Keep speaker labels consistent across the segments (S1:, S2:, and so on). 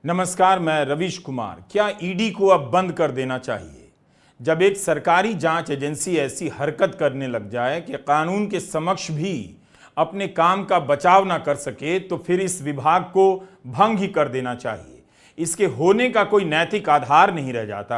S1: नमस्कार, मैं रवीश कुमार। क्या ईडी को अब बंद कर देना चाहिए? जब एक सरकारी जांच एजेंसी ऐसी हरकत करने लग जाए कि कानून के समक्ष भी अपने काम का बचाव ना कर सके, तो फिर इस विभाग को भंग ही कर देना चाहिए। इसके होने का कोई नैतिक आधार नहीं रह जाता।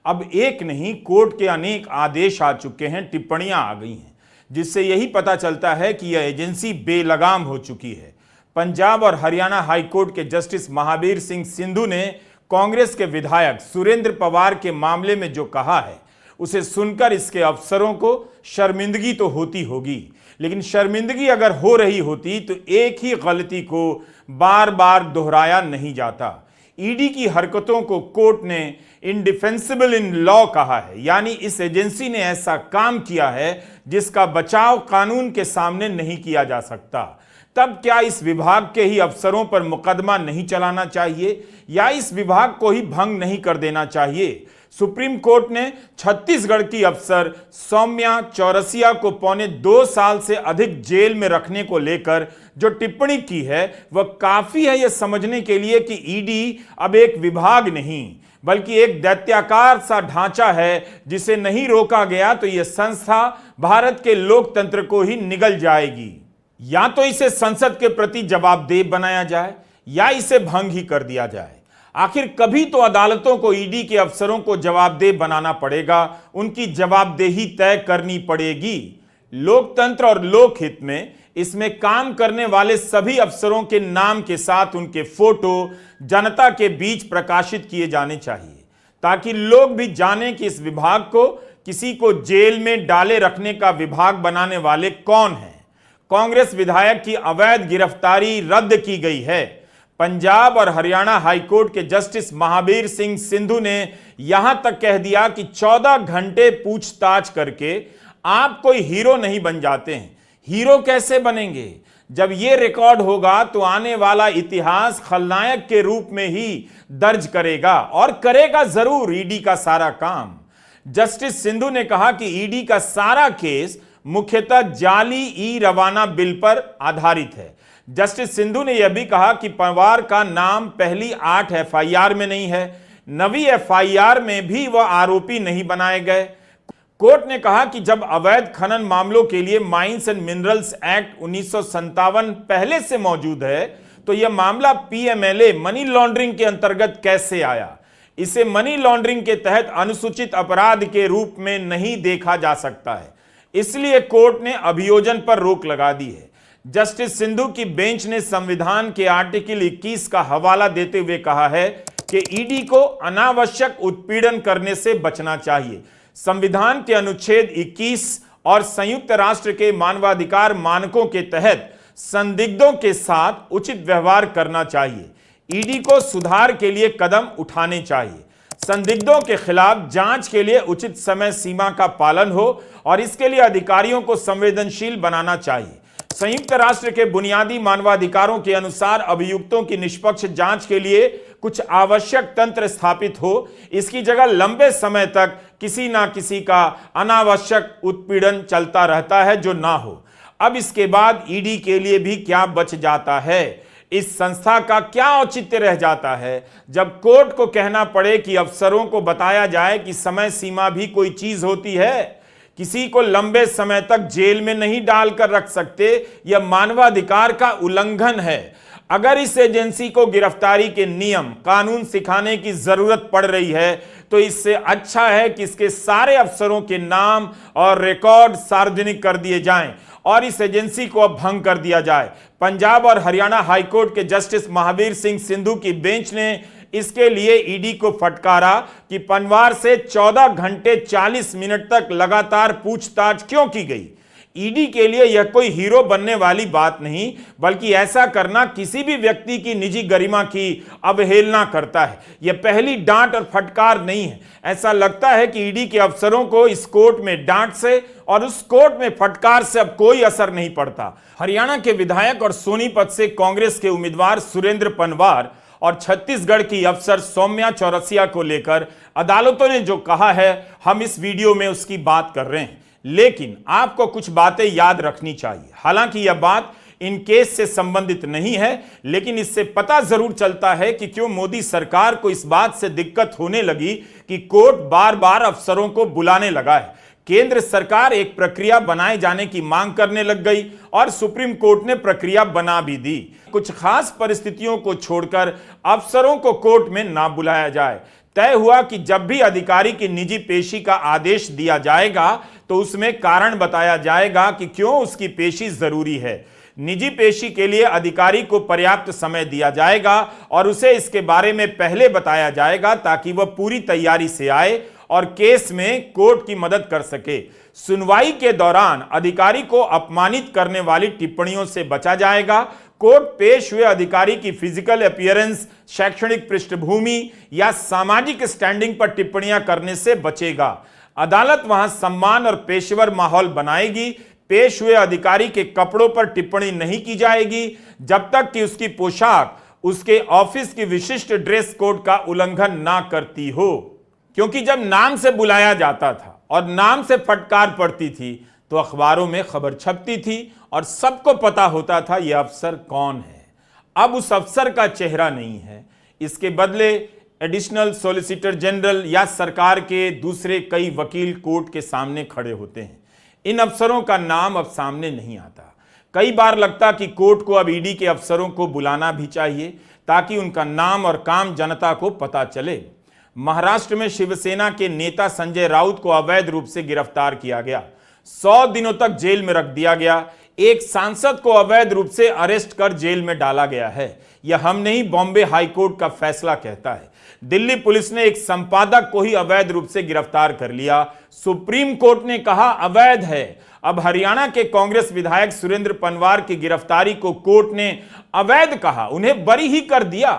S1: अब एक नहीं, कोर्ट के अनेक आदेश आ चुके हैं, टिप्पणियां आ गई हैं, जिससे यही पता चलता है कि यह एजेंसी बेलगाम हो चुकी है। पंजाब और हरियाणा हाईकोर्ट के जस्टिस महावीर सिंह सिंधु ने कांग्रेस के विधायक सुरेंद्र पवार के मामले में जो कहा है, उसे सुनकर इसके अफसरों को शर्मिंदगी तो होती होगी, लेकिन शर्मिंदगी अगर हो रही होती तो एक ही गलती को बार बार दोहराया नहीं जाता। ईडी की हरकतों को कोर्ट ने इंडिफेंसिबल इन लॉ कहा है, यानी इस एजेंसी ने ऐसा काम किया है जिसका बचाव कानून के सामने नहीं किया जा सकता। तब क्या इस विभाग के ही अफसरों पर मुकदमा नहीं चलाना चाहिए या इस विभाग को ही भंग नहीं कर देना चाहिए? सुप्रीम कोर्ट ने छत्तीसगढ़ की अफसर सौम्या चौरसिया को पौने 2 साल से अधिक जेल में रखने को लेकर जो टिप्पणी की है, वह काफी है यह समझने के लिए कि ईडी अब एक विभाग नहीं बल्कि एक दैत्याकार सा ढांचा है, जिसे नहीं रोका गया तो यह संस्था भारत के लोकतंत्र को ही निगल जाएगी। या तो इसे संसद के प्रति जवाबदेह बनाया जाए या इसे भंग ही कर दिया जाए। आखिर कभी तो अदालतों को ईडी के अफसरों को जवाबदेह बनाना पड़ेगा, उनकी जवाबदेही तय करनी पड़ेगी। लोकतंत्र और लोकहित में इसमें काम करने वाले सभी अफसरों के नाम के साथ उनके फोटो जनता के बीच प्रकाशित किए जाने चाहिए, ताकि लोग भी जाने कि इस विभाग को किसी को जेल में डाले रखने का विभाग बनाने वाले कौन हैं। कांग्रेस विधायक की अवैध गिरफ्तारी रद्द की गई है। पंजाब और हरियाणा हाईकोर्ट के जस्टिस महावीर सिंह सिंधु ने यहां तक कह दिया कि 14 घंटे पूछताछ करके आप कोई हीरो नहीं बन जाते हैं। हीरो कैसे बनेंगे? जब यह रिकॉर्ड होगा तो आने वाला इतिहास खलनायक के रूप में ही दर्ज करेगा, और करेगा जरूर ईडी का सारा काम। जस्टिस सिंधु ने कहा कि ईडी का सारा केस मुख्यतः जाली ई रवाना बिल पर आधारित है। जस्टिस सिंधु ने यह भी कहा कि पवार का नाम पहली 8 एफआईआर में नहीं है, नवी एफआईआर में भी वह आरोपी नहीं बनाए गए। कोर्ट ने कहा कि जब अवैध खनन मामलों के लिए माइंस एंड मिनरल्स एक्ट 1957 पहले से मौजूद है, तो यह मामला पीएमएलए मनी लॉन्ड्रिंग के अंतर्गत कैसे आया? इसे मनी लॉन्ड्रिंग के तहत अनुसूचित अपराध के रूप में नहीं देखा जा सकता है, इसलिए कोर्ट ने अभियोजन पर रोक लगा दी है। जस्टिस सिंधु की बेंच ने संविधान के आर्टिकल 21 का हवाला देते हुए कहा है कि ईडी को अनावश्यक उत्पीड़न करने से बचना चाहिए। संविधान के अनुच्छेद 21 और संयुक्त राष्ट्र के मानवाधिकार मानकों के तहत संदिग्धों के साथ उचित व्यवहार करना चाहिए। ईडी को सुधार के लिए कदम उठाने चाहिए। संदिग्धों के खिलाफ जांच के लिए उचित समय सीमा का पालन हो और इसके लिए अधिकारियों को संवेदनशील बनाना चाहिए। संयुक्त राष्ट्र के बुनियादी मानवाधिकारों के अनुसार अभियुक्तों की निष्पक्ष जांच के लिए कुछ आवश्यक तंत्र स्थापित हो। इसकी जगह लंबे समय तक किसी ना किसी का अनावश्यक उत्पीड़न चलता रहता है, जो ना हो। अब इसके बाद ईडी के लिए भी क्या बच जाता है? इस संस्था का क्या औचित्य रह जाता है जब कोर्ट को कहना पड़े कि अफसरों को बताया जाए कि समय सीमा भी कोई चीज होती है? किसी को लंबे समय तक जेल में नहीं डालकर रख सकते, यह मानवाधिकार का उल्लंघन है। अगर इस एजेंसी को गिरफ्तारी के नियम कानून सिखाने की जरूरत पड़ रही है, तो इससे अच्छा है कि इसके सारे अफसरों के नाम और रिकॉर्ड सार्वजनिक कर दिए जाएं और इस एजेंसी को अब भंग कर दिया जाए। पंजाब और हरियाणा हाईकोर्ट के जस्टिस महावीर सिंह सिंधु की बेंच ने इसके लिए ईडी को फटकारा कि पनवार से 14 घंटे 40 मिनट तक लगातार पूछताछ क्यों की गई। ईडी के लिए यह कोई हीरो बनने वाली बात नहीं, बल्कि ऐसा करना किसी भी व्यक्ति की निजी गरिमा की अवहेलना करता है। यह पहली डांट और फटकार नहीं है। ऐसा लगता है कि ईडी के अफसरों को इस कोर्ट में डांट से और उस कोर्ट में फटकार से अब कोई असर नहीं पड़ता। हरियाणा के विधायक और सोनीपत से कांग्रेस के उम्मीदवार सुरेंद्र पनवार और छत्तीसगढ़ की अफसर सौम्या चौरसिया को लेकर अदालतों ने जो कहा है, हम इस वीडियो में उसकी बात कर रहे हैं। लेकिन आपको कुछ बातें याद रखनी चाहिए। हालांकि यह बात इन केस से संबंधित नहीं है, लेकिन इससे पता जरूर चलता है कि क्यों मोदी सरकार को इस बात से दिक्कत होने लगी कि कोर्ट बार बार अफसरों को बुलाने लगा है। केंद्र सरकार एक प्रक्रिया बनाए जाने की मांग करने लग गई और सुप्रीम कोर्ट ने प्रक्रिया बना भी दी। कुछ खास परिस्थितियों को छोड़कर अफसरों को कोर्ट में ना बुलाया जाए। तय हुआ कि जब भी अधिकारी की निजी पेशी का आदेश दिया जाएगा तो उसमें कारण बताया जाएगा कि क्यों उसकी पेशी जरूरी है। निजी पेशी के लिए अधिकारी को पर्याप्त समय दिया जाएगा और उसे इसके बारे में पहले बताया जाएगा ताकि वह पूरी तैयारी से आए और केस में कोर्ट की मदद कर सके। सुनवाई के दौरान अधिकारी को अपमानित करने वाली टिप्पणियों से बचा जाएगा। कोर्ट पेश हुए अधिकारी की फिजिकल अपीयरेंस, शैक्षणिक पृष्ठभूमि या सामाजिक स्टैंडिंग पर टिप्पणियां करने से बचेगा। अदालत वहां सम्मान और पेशेवर माहौल बनाएगी। पेश हुए अधिकारी के कपड़ों पर टिप्पणी नहीं की जाएगी जब तक कि उसकी पोशाक उसके ऑफिस की विशिष्ट ड्रेस कोड का उल्लंघन ना करती हो। क्योंकि जब नाम से बुलाया जाता था और नाम से फटकार पड़ती थी तो अखबारों में खबर छपती थी और सबको पता होता था यह अफसर कौन है। अब उस अफसर का चेहरा नहीं है। इसके बदले एडिशनल सॉलिसिटर जनरल या सरकार के दूसरे कई वकील कोर्ट के सामने खड़े होते हैं। इन अफसरों का नाम अब सामने नहीं आता। कई बार लगता कि कोर्ट को अब ईडी के अफसरों को बुलाना भी चाहिए ताकि उनका नाम और काम जनता को पता चले। महाराष्ट्र में शिवसेना के नेता संजय राउत को अवैध रूप से गिरफ्तार किया गया। 100 दिनों तक जेल में रख दिया गया। एक सांसद को अवैध रूप से अरेस्ट कर जेल में डाला गया है। यह हम नहीं, बॉम्बे हाईकोर्ट का फैसला कहता है। दिल्ली पुलिस ने एक संपादक को ही अवैध रूप से गिरफ्तार कर लिया। सुप्रीम कोर्ट ने कहा अवैध है। अब हरियाणा के कांग्रेस विधायक सुरेंद्र पनवार की गिरफ्तारी को कोर्ट ने अवैध कहा, उन्हें बरी ही कर दिया।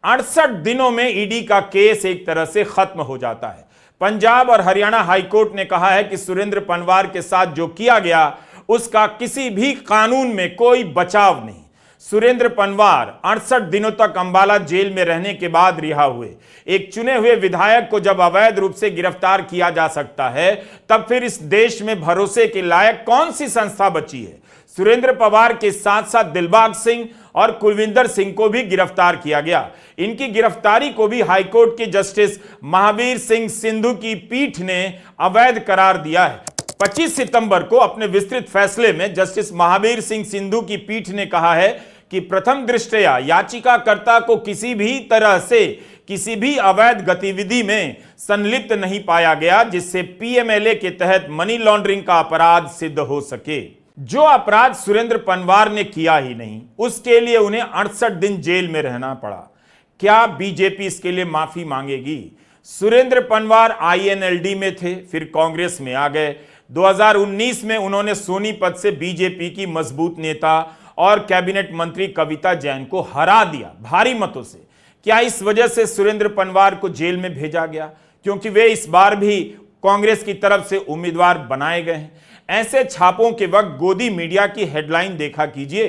S1: 68 दिनों में ईडी का केस एक तरह से खत्म हो जाता है। पंजाब और हरियाणा हाईकोर्ट ने कहा है कि सुरेंद्र पनवार के साथ जो किया गया उसका किसी भी कानून में कोई बचाव नहीं। सुरेंद्र पनवार 68 दिनों तक अंबाला जेल में रहने के बाद रिहा हुए। एक चुने हुए विधायक को जब अवैध रूप से गिरफ्तार किया जा सकता है, तब फिर इस देश में भरोसे के लायक कौन सी संस्था बची है? सुरेंद्र पवार के साथ साथ दिलबाग सिंह और कुलविंदर सिंह को भी गिरफ्तार किया गया। इनकी गिरफ्तारी को भी हाईकोर्ट के जस्टिस महावीर सिंह सिंधु की पीठ ने अवैध करार दिया है। 25 सितंबर को अपने विस्तृत फैसले में जस्टिस महावीर सिंह सिंधु की पीठ ने कहा है कि प्रथम दृष्टया याचिकाकर्ता को किसी भी तरह से किसी भी अवैध गतिविधि में संलिप्त नहीं पाया गया जिससे पीएमएलए के तहत मनी लॉन्ड्रिंग का अपराध सिद्ध हो सके। जो अपराध सुरेंद्र पनवार ने किया ही नहीं, उसके लिए उन्हें 68 दिन जेल में रहना पड़ा। क्या बीजेपी इसके लिए माफी मांगेगी? सुरेंद्र पनवार आईएनएलडी में थे, फिर कांग्रेस में आ गए। 2019 में उन्होंने सोनीपत से बीजेपी की मजबूत नेता और कैबिनेट मंत्री कविता जैन को हरा दिया भारी मतों से। क्या इस वजह से सुरेंद्र पनवार को जेल में भेजा गया क्योंकि वे इस बार भी कांग्रेस की तरफ से उम्मीदवार बनाए गए हैं? ऐसे छापों के वक्त गोदी मीडिया की हेडलाइन देखा कीजिए।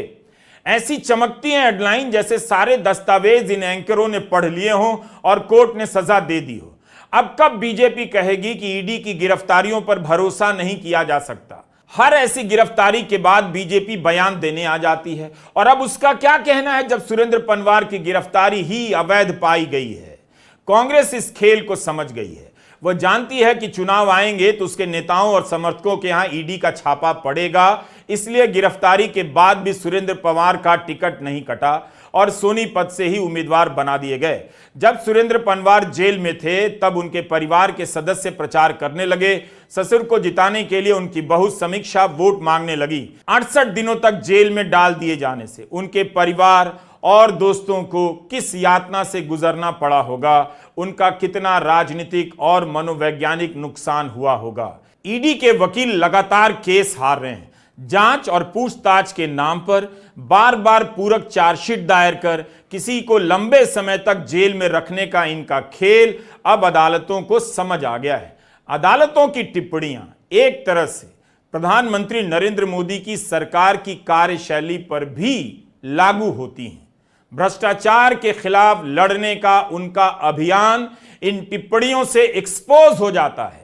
S1: ऐसी चमकती है हेडलाइन जैसे सारे दस्तावेज इन एंकरों ने पढ़ लिए हों और कोर्ट ने सजा दे दी हो। अब कब बीजेपी कहेगी कि ईडी की गिरफ्तारियों पर भरोसा नहीं किया जा सकता? हर ऐसी गिरफ्तारी के बाद बीजेपी बयान देने आ जाती है। और अब उसका क्या कहना है जब सुरेंद्र पनवार की गिरफ्तारी ही अवैध पाई गई है? कांग्रेस इस खेल को समझ गई है। वह जानती है कि चुनाव आएंगे तो उसके नेताओं और समर्थकों के यहां ईडी का छापा पड़ेगा। इसलिए गिरफ्तारी के बाद भी सुरेंद्र पवार का टिकट नहीं कटा और सोनीपत से ही उम्मीदवार बना दिए गए। जब सुरेंद्र पनवार जेल में थे तब उनके परिवार के सदस्य प्रचार करने लगे। ससुर को जिताने के लिए उनकी बहू समीक्षा वोट मांगने लगी। 68 दिनों तक जेल में डाल दिए जाने से उनके परिवार और दोस्तों को किस यातना से गुजरना पड़ा होगा, उनका कितना राजनीतिक और मनोवैज्ञानिक नुकसान हुआ होगा। ईडी के वकील लगातार केस हार रहे हैं। जांच और पूछताछ के नाम पर बार बार पूरक चार्जशीट दायर कर किसी को लंबे समय तक जेल में रखने का इनका खेल अब अदालतों को समझ आ गया है। अदालतों की टिप्पणियां एक तरह से प्रधानमंत्री नरेंद्र मोदी की सरकार की कार्यशैली पर भी लागू होती हैं। भ्रष्टाचार के खिलाफ लड़ने का उनका अभियान इन टिप्पणियों से एक्सपोज हो जाता है।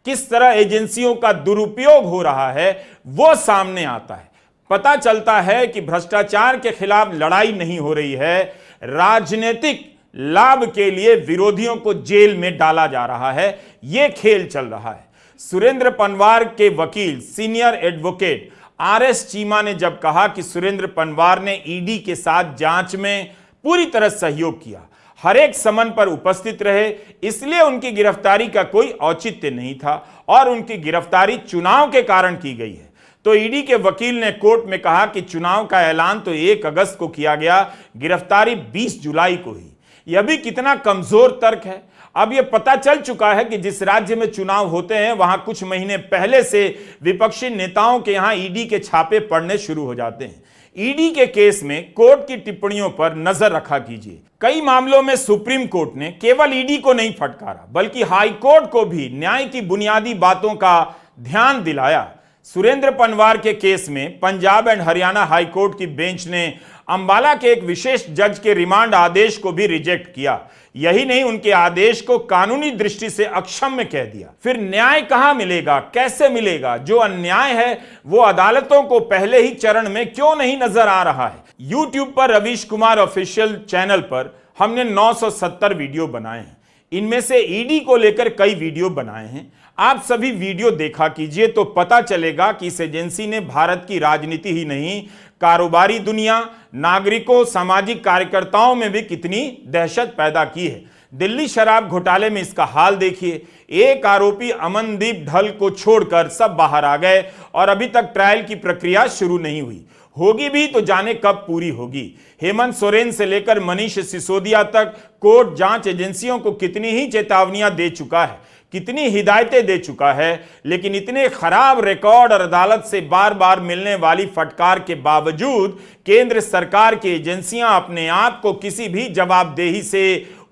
S1: किस तरह एजेंसियों का दुरुपयोग हो रहा है वो सामने आता है। पता चलता है कि भ्रष्टाचार के खिलाफ लड़ाई नहीं हो रही है, राजनीतिक लाभ के लिए विरोधियों को जेल में डाला जा रहा है, यह खेल चल रहा है। सुरेंद्र पनवार के वकील सीनियर एडवोकेट आरएस चीमा ने जब कहा कि सुरेंद्र पनवार ने ईडी के साथ जांच में पूरी तरह सहयोग किया, हर एक समन पर उपस्थित रहे, इसलिए उनकी गिरफ्तारी का कोई औचित्य नहीं था और उनकी गिरफ्तारी चुनाव के कारण की गई है, तो ईडी के वकील ने कोर्ट में कहा कि चुनाव का ऐलान तो 1 अगस्त को किया गया, गिरफ्तारी 20 जुलाई को हुई। यह भी कितना कमजोर तर्क है। अब यह पता चल चुका है कि जिस राज्य में चुनाव होते हैं वहां कुछ महीने पहले से विपक्षी नेताओं के यहां ईडी के छापे पड़ने शुरू हो जाते हैं। ईडी के केस में कोर्ट की टिप्पणियों पर नजर रखा कीजिए। कई मामलों में सुप्रीम कोर्ट ने केवल ईडी को नहीं फटकारा, बल्कि हाई कोर्ट को भी न्याय की बुनियादी बातों का ध्यान दिलाया। सुरेंद्र पनवार के केस में Punjab and Haryana high court की बेंच ने अंबाला के एक विशेष जज के रिमांड आदेश को भी रिजेक्ट किया। यही नहीं, उनके आदेश को कानूनी दृष्टि से अक्षम्य कह दिया। फिर न्याय कहां मिलेगा, कैसे मिलेगा? जो अन्याय है वो अदालतों को पहले ही चरण में क्यों नहीं नजर आ रहा है? यूट्यूब पर रवीश कुमार ऑफिशियल चैनल पर हमने 970 वीडियो बनाए हैं। इनमें से ईडी को लेकर कई वीडियो बनाए हैं। आप सभी वीडियो देखा कीजिए तो पता चलेगा कि इस एजेंसी ने भारत की राजनीति ही नहीं, कारोबारी दुनिया, नागरिकों, सामाजिक कार्यकर्ताओं में भी कितनी दहशत पैदा की है। दिल्ली शराब घोटाले में इसका हाल देखिए। एक आरोपी अमनदीप ढल को छोड़कर सब बाहर आ गए और अभी तक ट्रायल की प्रक्रिया शुरू नहीं हुई। होगी भी तो जाने कब पूरी होगी। हेमंत सोरेन से लेकर मनीष सिसोदिया तक कोर्ट जांच एजेंसियों को कितनी ही चेतावनियां दे चुका है, कितनी हिदायतें दे चुका है, लेकिन इतने खराब रिकॉर्ड और अदालत से बार बार मिलने वाली फटकार के बावजूद केंद्र सरकार की एजेंसियां अपने आप को किसी भी जवाबदेही से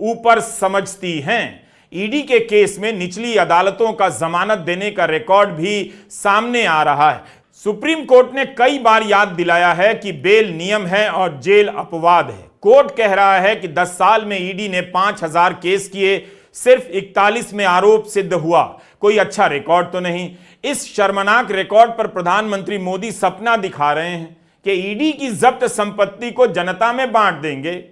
S1: ऊपर समझती हैं। ईडी के केस में निचली अदालतों का जमानत देने का रिकॉर्ड भी सामने आ रहा है। सुप्रीम कोर्ट ने कई बार याद दिलाया है कि बेल नियम है और जेल अपवाद है। कोर्ट कह रहा है कि 10 साल में ईडी ने 5000 केस किए, सिर्फ 41 में आरोप सिद्ध हुआ। कोई अच्छा रिकॉर्ड तो नहीं। इस शर्मनाक रिकॉर्ड पर प्रधानमंत्री मोदी सपना दिखा रहे हैं कि ईडी की जब्त संपत्ति को जनता में बांट देंगे।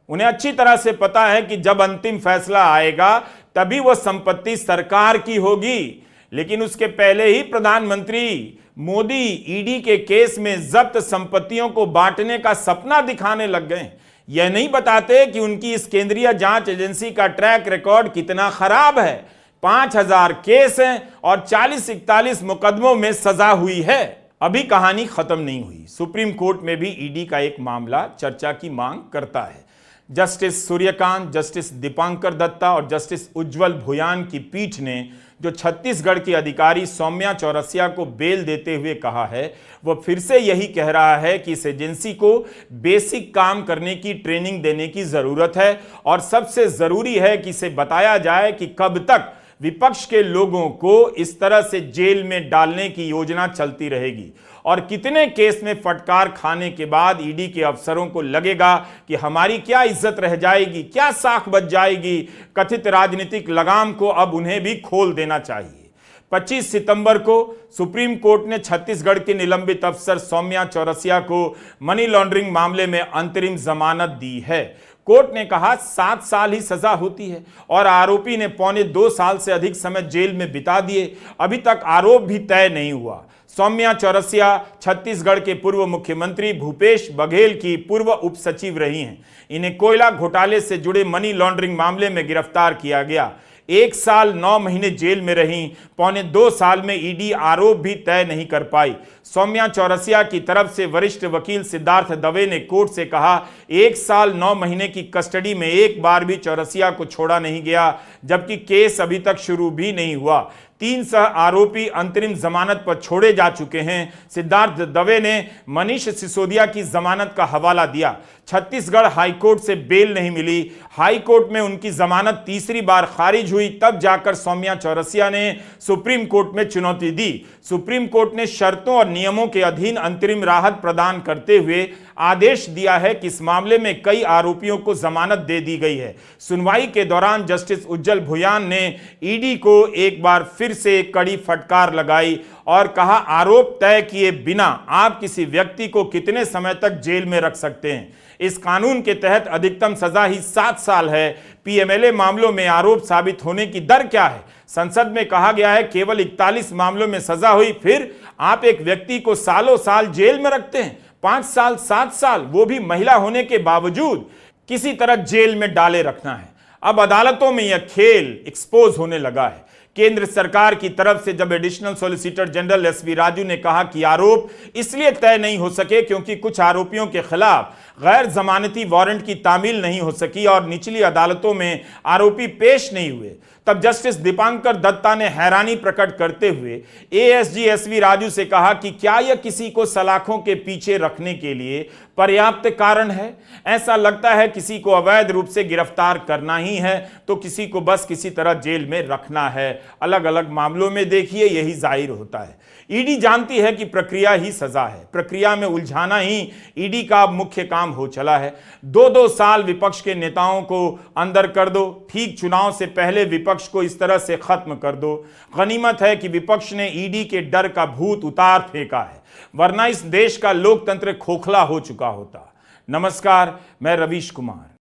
S1: उन्हें अच्छी तरह से पता है कि जब अंतिम फैसला आएगा तभी वह संपत्ति सरकार की होगी, लेकिन उसके पहले ही प्रधानमंत्री मोदी ईडी के केस में जब्त संपत्तियों को बांटने का सपना दिखाने लग गए। यह नहीं बताते कि उनकी इस केंद्रीय जांच एजेंसी का ट्रैक रिकॉर्ड कितना खराब है। 5000 केस हैं और 40-41 मुकदमों में सजा हुई है। अभी कहानी खत्म नहीं हुई। सुप्रीम कोर्ट में भी ईडी का एक मामला चर्चा की मांग करता है। जस्टिस सूर्यकांत, जस्टिस दीपांकर दत्ता और जस्टिस उज्जवल भुयान की पीठ ने जो छत्तीसगढ़ की अधिकारी सौम्या चौरसिया को बेल देते हुए कहा है, वह फिर से यही कह रहा है कि इस एजेंसी को बेसिक काम करने की ट्रेनिंग देने की जरूरत है और सबसे जरूरी है कि इसे बताया जाए कि कब तक विपक्ष के लोगों को इस तरह से जेल में डालने की योजना चलती रहेगी और कितने केस में फटकार खाने के बाद ईडी के अफसरों को लगेगा कि हमारी क्या इज्जत रह जाएगी, क्या साख बच जाएगी। कथित राजनीतिक लगाम को अब उन्हें भी खोल देना चाहिए। 25 सितंबर को सुप्रीम कोर्ट ने छत्तीसगढ़ की निलंबित अफसर सौम्या चौरसिया को मनी लॉन्ड्रिंग मामले में अंतरिम जमानत दी है। कोर्ट ने कहा 7 साल ही सजा होती है और आरोपी ने 1.25 साल से अधिक समय जेल में बिता दिए। अभी तक आरोप भी तय नहीं हुआ। सौम्या चौरसिया छत्तीसगढ़ के पूर्व मुख्यमंत्री भूपेश बघेल की पूर्व उप सचिव रही हैं। इन्हें कोयला घोटाले से जुड़े मनी लॉन्ड्रिंग मामले में गिरफ्तार किया गया। 1 साल 9 महीने जेल में रहीं। 1.25 साल में ईडी आरोप भी तय नहीं कर पाई। सौम्या चौरसिया की तरफ से वरिष्ठ वकील सिद्धार्थ दवे ने कोर्ट से कहा 1 साल 9 महीने की कस्टडी में एक बार भी चौरसिया को छोड़ा नहीं गया, जबकि केस अभी तक शुरू भी नहीं हुआ। 3 सह आरोपी अंतरिम जमानत पर छोड़े जा चुके हैं। सिद्धार्थ दवे ने मनीष सिसोदिया की जमानत का हवाला दिया। छत्तीसगढ़ हाईकोर्ट से बेल नहीं मिली। हाईकोर्ट में उनकी जमानत तीसरी बार खारिज हुई, तब जाकर सौम्या चौरसिया ने सुप्रीम कोर्ट में चुनौती दी। सुप्रीम कोर्ट ने शर्तों और नियमों के अधीन अंतरिम राहत प्रदान करते हुए आदेश दिया है कि इस मामले में कई आरोपियों को जमानत दे दी गई है। सुनवाई के दौरान जस्टिस उज्जवल भुयान ने ईडी को एक बार फिर से कड़ी फटकार लगाई और कहा, आरोप तय किए बिना आप किसी व्यक्ति को कितने समय तक जेल में रख सकते हैं। इस कानून के तहत अधिकतम सजा ही 7 साल है। पीएमएलए मामलों में आरोप साबित होने की दर क्या है? संसद में कहा गया है केवल 41 मामलों में सजा हुई, फिर आप एक व्यक्ति को सालों साल जेल में रखते हैं। 5 साल 7 साल, वो भी महिला होने के बावजूद किसी तरह जेल में डाले रखना है। अब अदालतों में यह खेल एक्सपोज होने लगा है। केंद्र सरकार की तरफ से जब additional solicitor general SV Raju ने कहा कि आरोप इसलिए तय नहीं हो सके क्योंकि कुछ आरोपियों के खिलाफ गैर जमानती वारंट की तामील नहीं हो सकी और निचली अदालतों में आरोपी पेश नहीं हुए, तब जस्टिस दीपांकर दत्ता ने हैरानी प्रकट करते हुए एएसजी एसवी राजू से कहा कि क्या यह किसी को सलाखों के पीछे रखने के लिए पर्याप्त कारण है? ऐसा लगता है किसी को अवैध रूप से गिरफ्तार करना ही है तो किसी को बस किसी तरह जेल में रखना है। अलग अलग मामलों में देखिए यही जाहिर होता है। ईडी जानती है कि प्रक्रिया ही सजा है, प्रक्रिया में उलझाना ही ईडी का मुख्य काम हो चला है। 2-2 साल विपक्ष के नेताओं को अंदर कर दो, ठीक चुनाव से पहले विपक्ष को इस तरह से खत्म कर दो। गनीमत है कि विपक्ष ने ईडी के डर का भूत उतार फेंका है, वरना इस देश का लोकतंत्र खोखला हो चुका होता। नमस्कार, मैं रवीश कुमार।